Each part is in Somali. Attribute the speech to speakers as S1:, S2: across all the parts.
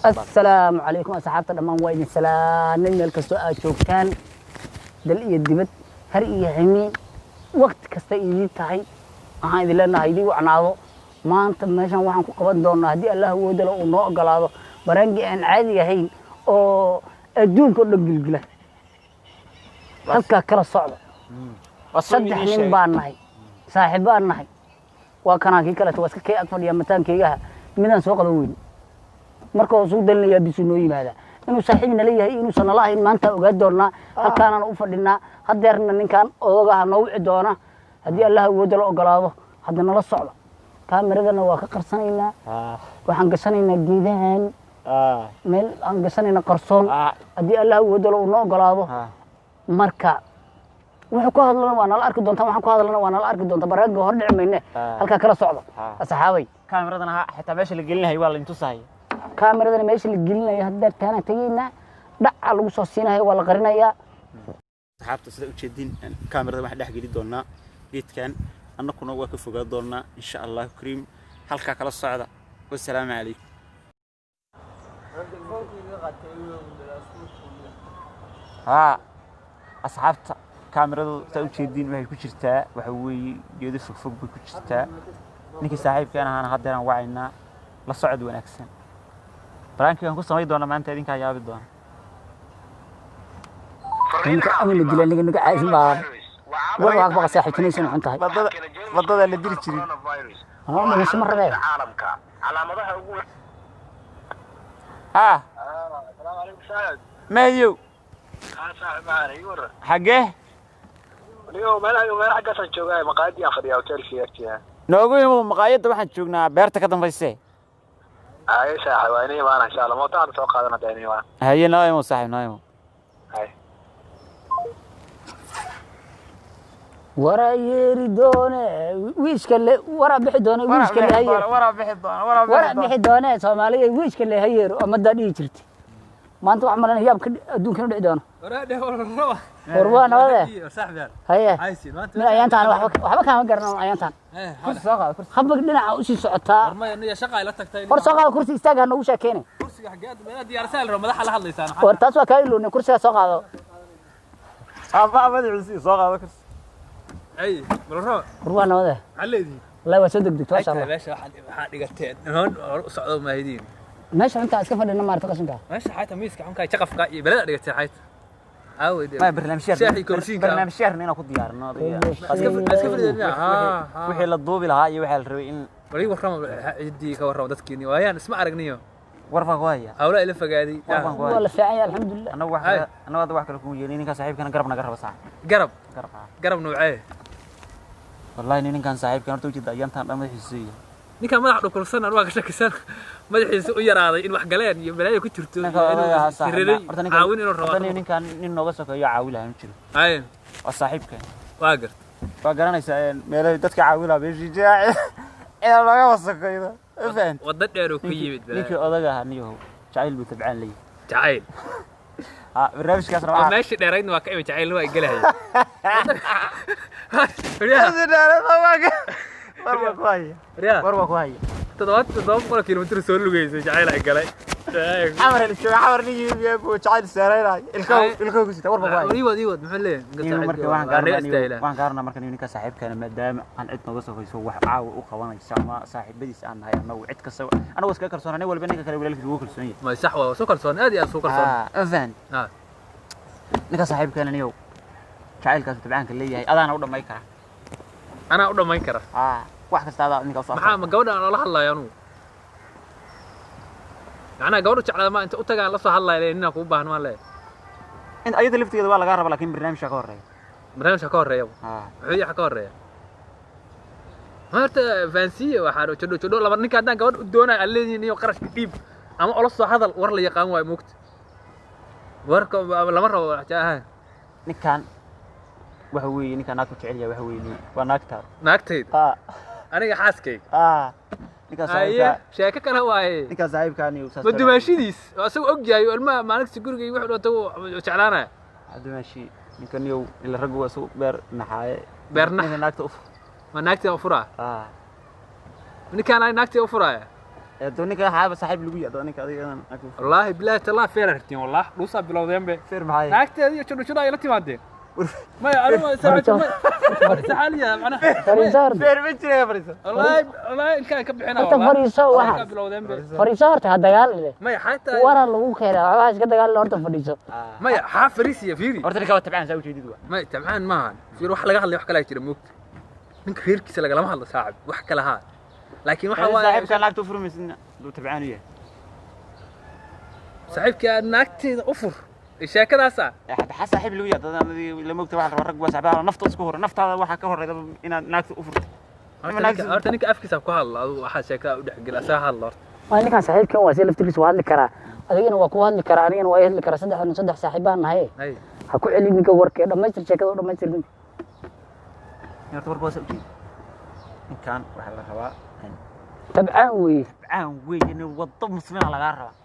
S1: السلام عليكم أصحاب الأمان وين السلام نمل كسؤال شوكان دل يدبت هري عمين وقت كستيجي تاعي هاي لنا هيدي وعناضو ما أنت ماشان وحن قبض دورنا هدي الله هو دل ونوع قلاده برانجي أن عادي هين أو الدون كله جلجلة هلك كلا صعبة صدق حنين بارناي صاحب بارناي وكان كي كلا توسك كي أكفل يمتان كيها من سوق دوين marka soo dalnaya bisinoo yimaada inuu saaxiibna leeyahay inuu san Allah in maanta ogaad doona halkaan u fadhinaa hadeerna ninkan odogaha noo wici doona hadii Allah uu dalo ogolaado hadana la socdo kaameradana waa ka qarsanaynaa waxaan gasanaynaa geedahan meel aan gasanaynaa qarsoon hadii Allah uu dalo noo ogolaado marka wuxuu ku hadlana waa nala arki doontaa waxaan ku hadlana waa nala arki doontaa baraaga hor dhicmayne halka kala socdo asxaabay
S2: kaameradana xitaa meesha la gelinahay waa la intusahay
S1: كاميرا ماشي اللي قلنا هدا كان تجينا دع لو soo siinahay waa la qarinayaa
S2: saxaabta sida u jeedin kaamirada wax dhex geli doona geedkan annaguna waa ka fogaa doona insha Allah kariim halka kala socda wassalaamu alaykum asxaabta kaamiradu sida u jeedin waxay ku jirtaa waxa weey geedo fog ku jirtaa ninkii saaxiibkana aan hadeeran wacaynaa la socod wanaagsan برانكي أنكو سماي دونا ما أنت هذين كيابي دونا.
S1: إنك أمين الجيل إنك عايز ما والله أكبر ساحل تنيسون حنتهاي.
S2: بدل اللي دير تشري.
S1: ما نسمع مرة غير.
S3: على مدى أقول. السلام عليكم سعد.
S2: ما يو.
S3: صاحب معنا يورا.
S2: حقه.
S3: اليوم ما حق أصلا شوقي مقاعد ياخذ يا وتر في أشياء.
S2: نقول مقاعد واحد شوقنا بيرتك كذا مفيسه.
S3: أي صاحب ويني وانا إن شاء الله ما تعرف توقع أنا ديني وانا.
S2: هي نايم وصاحب نايم.
S3: هاي.
S1: ورا يردونه ويش كله ورا بحدونه ويش كله هير.
S2: ورا
S1: بحدونه سومالي ويش كله هير أما دادي يشرتي. ما أنتوا عملنا هيام كدون كانوا يدونه.
S4: ورا ده ورا.
S1: وروانا هذا.
S4: صاحب
S1: هيا.
S4: عايزين ما أنت.
S1: من أيام تان وحبك هم قرنا أيام تان. خبك لنا عوشي سعتها.
S4: ما إنه شقة لا تكتين.
S1: فرصة كرسي استاجر نوشة كينه.
S4: كرسي حاجات من دي رسالة رمضان حلا حلا لسان.
S1: ورتاسوا كايلو إن كرسي ساق هذا.
S2: ما بدي ساق هذا كرسي.
S4: أي مرة.
S1: روانا هذا.
S4: على دي.
S1: لا وصدق دكتور شاء الله.
S4: ليش حد قتين هون صعدوا ما هيدين.
S1: ماشي أنت أسكفر لنا ما أرتقص إنك.
S4: ماشي حياته ميسك عم كاي شقف كاي بلد قتين حياته. عود.
S2: ما برنامج شهر.
S4: شاحي كرسي.
S2: برنامج شهر نينا خد ديار ناضي.
S4: أسكفر لنا.
S2: وحيل الضوبي لهاي وحيل الروين.
S4: ولي ورم جدي كورم دتكيني ويان اسمع أرجنيه.
S2: ورفق وايا.
S4: أولا إلى فقادي.
S1: والله فعيا الحمد لله.
S2: أنا واحد لكم يجيني كصاحب كان قرب صح.
S4: قرب نوعيه.
S2: والله إني كان صاحب كان توجد أيام تام ما يحسيه.
S4: ninka madax dhulka san arwaa ka shakisan madaxiisa u yaraaday in wax galeen iyo balaayo ku jirto caawin inuu rabo
S2: ninkan nin nooga sokeeyo caawilahan jiro
S4: ayeen
S2: waa saaxiibka waa garanaysaa meelaha dadka caawilaa beeshii jaaci ila laga wasaqeeyo fahant
S4: wada dheer oo ku yimid
S2: ninkii odaga ahaniyo jacayl buu tabcaan leeyahay
S4: jacayl
S2: barnaamijkaas rabaa
S4: meeshii dheeraydna waa ka imid jacayl waa galahay
S2: warwa ku haya
S4: تضرب كيلومتر سول لوجيس جعل عقلي
S2: حمر اللي شو حمر نيجي يبو جعل سيرين الكو كسيت وربا
S4: ايوه محلين
S2: markii waxaan gaarnaa markan ninka saaxiibkana maadaama aan cid naga soo hayso wax caaw u qabanaysa ama saaxiibadiis aan nahay anagu cid kasta anagu iska kalsoonay walba ninka kale walaalkiis ugu kalsoon yahay
S4: ma sax waa soo kalsoon aad iyo soo kalsoon
S2: afan ninka saaxiibkana niyow jacaylkaas tabcaanka leeyahay adaana u dhamay kara
S4: ana u dhamay kara
S2: wax kasta aad ninka soo
S4: maxaa ma gabadha la hadlayo anu أنا قولت على ما أنت أتجا الله صح الله لأننا كوبان ما له.
S2: أنت أيضا لفتي كذا ولا قارب لكن برنامج شكور رأي.
S4: برنامج شكور رأي. حيي شكور رأي. ما أنت فانسية وحارو شدو لما نيك عندنا قول دونا اللي نيو قرش كتيب. أما الله صح هذا ورا اللي يقام ويموت. ورك لمرة جاها.
S2: نكان. وحوي نكان ناكل شعرية وحوي وناكتر.
S4: ناكتر. أنا حاسكي. أيه شاكك كان هو أيه
S2: نكا صاحب كان يوسف
S4: بدو ماشي ديس أسوي أوجاي والما ما نكسي جورجي واحد وتو شعلانة
S2: بدو ماشي نكا نيو اللي رجوا سوق بير نحاي
S4: بير نح
S2: ناكت أوف
S4: ما ناكت أوفرة ninkaan ay naagtii u furaya
S2: ninka xaaba saaxiib lagu yahay ninka adiga
S4: والله بالله تلا فير هرتين والله دوسا بلودين به
S2: feer maxay
S4: naagtii adiga judho ay la timaadeen ما انا ما ساعد حاليا معناها
S1: fariiso
S2: feer ma jiray fariiso
S4: والله ان كان كبخنا
S1: horta fariiso waxa
S4: بلودين به
S1: fariiso horta ha dagaal
S4: ما حتى
S1: wara lagu keenaa waxa iska dagaal horta fariiso
S4: ما ها فريسيا فيري
S2: horta ninka waa tabcaan saa u jeedid waa
S4: ما تبعان ما في روح laga hadlay wax kale ay jira moogta ninka reerkiisa laga lama hadlo saaxib wax kale ha laakiin waxa waa
S2: saaxiibka laagta u furmaysin duu tabcaan yahay
S4: saaxibka naagteeda u fur sheekadaas
S2: waxa saaxiib lagu yahay dadana la moogta waxa rag waa saaxiibada nafta isku hor naftaada waxa ka horeeyda inaad naagta u furto
S4: horta ninka afkiisa ku hadlo waxa sheekada u dhaxgal asaa hadlo
S1: waa ninkan saaxiibkan waa si laftigiisa waa hadli karaa adigana waa ku hadli karaa anigana waa hadli karaa saddex saaxiibaan nahay
S4: ay
S1: ha ku celin ninka warkee dhamaystir sheekada u dhamaystir
S2: horta warba waa sabti ninkan waxa la rabaa
S1: tabcaan weeye
S2: tabcaan weeye wado muslimiin laga rabaa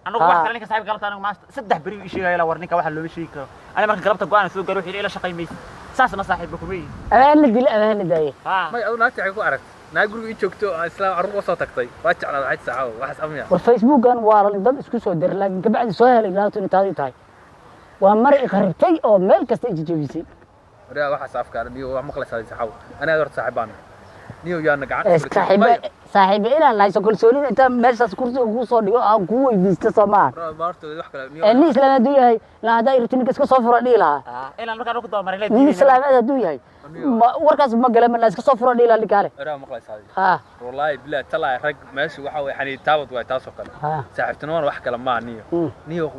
S2: anagu wax kale ninka saaxiibka galabta anagu maanta saddex bari ii sheegay war ninka waxa loo sheegi karo ana marka galabta go'aan soo garo wixii ila shaqeeyay saasna saaxiibka ku weeyay
S1: amaan la dil amaan la daayay
S4: may adu naagta ay ku aragtay naag guriga ii joogto islaam carruur soo tagtay waa jeclaa waxay saacaw waxas amniya
S1: war facebookan waa dad isku soo dir laakiin ka bacdi soo helay laabto intaadii tahay waa mar qaribtay oo meel kasta ay jajabisay
S4: waraa waxas afkaar niyo wax maqlaysaa saacaw ana aad horta saaxiibaan niyo yaana gacan
S1: saaxiibo ilaa la hayso kalsoonida inta meeshaas kursiga ugu soo dhigo aan ku weydiisto Soomaa
S4: wax kale
S1: niyo islaamad uu yahay la hadaa irtin iska soo furo dhiilaha
S2: ilaa markaan ku doomaray leeyahay
S1: niyo islaamad haduu yahay warkaas ma galan la iska soo furo dhiilaha likaale
S4: waraa maqlaysaa
S1: ha
S4: wallahi bilaa talaa rag meesha waxa way xaniid taabad way taasoo kale saaxiibtinimada wax kale ma niyo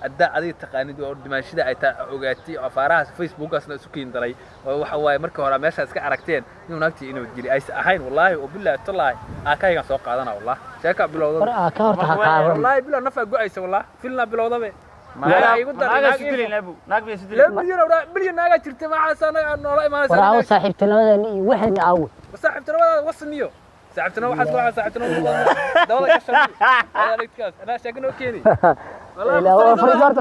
S4: adda adiga taqaanid oo dimaashida ay taa ogaatay afaaraha facebookaasna isku kiindaray waxa way marka hore meesha iska aragteen inuu naagtii inuu jiri ay ahayn wallahi oo bilaa talaa akayga soo qaadana wallahi sheeka bilowda
S1: ka horta ha qaado
S4: wallahi bilaa nafa go'aysa wallahi filna bilowda
S2: ما يقول ناقة سدلين أبو ناقة سدلين
S4: بليون ناقة شرت معها سنة نولا ما
S1: سنة وراء صاحبتنا هذا واحد نعود
S4: وصاحبتنا هذا وصلنيو صاحبتنا واحد واحد صاحبتنا دولة كشري هذا الكاس أنا شاكنه كيني
S1: لا هو فريزارت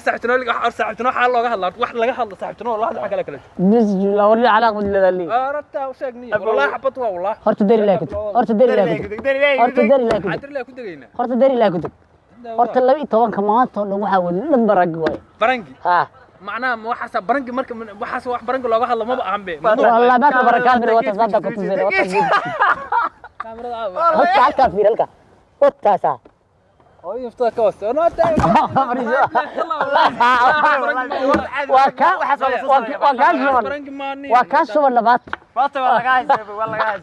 S4: صاحبتنا اللي صاحبتنا حال لوجه الله واحد لقى الله صاحبتنا والله هذا حكى لك
S1: بس لا وري علاقة ولا لي
S4: رتها وشاقني والله حبطوها والله
S1: هرت داري لا كنت هرت داري لا كنت هرت داري لا كنت
S4: عدري لا كنت جينا
S1: هرت داري لا كنت هرت اللي طبعا كمان لو حاول نبرق واي
S4: برنجي
S1: ها
S4: معناه ما حسب برنجي مركب وحسب واحد برنجي لوجه الله ما بقى عم بيه
S1: والله ما كبر كاميرا وتصدق كنت زين كاميرا هات كاميرا لك وتاسع
S4: أو يفتح كوست أنا
S1: وكان شو ولا بات
S2: والله قاعد والله قاعد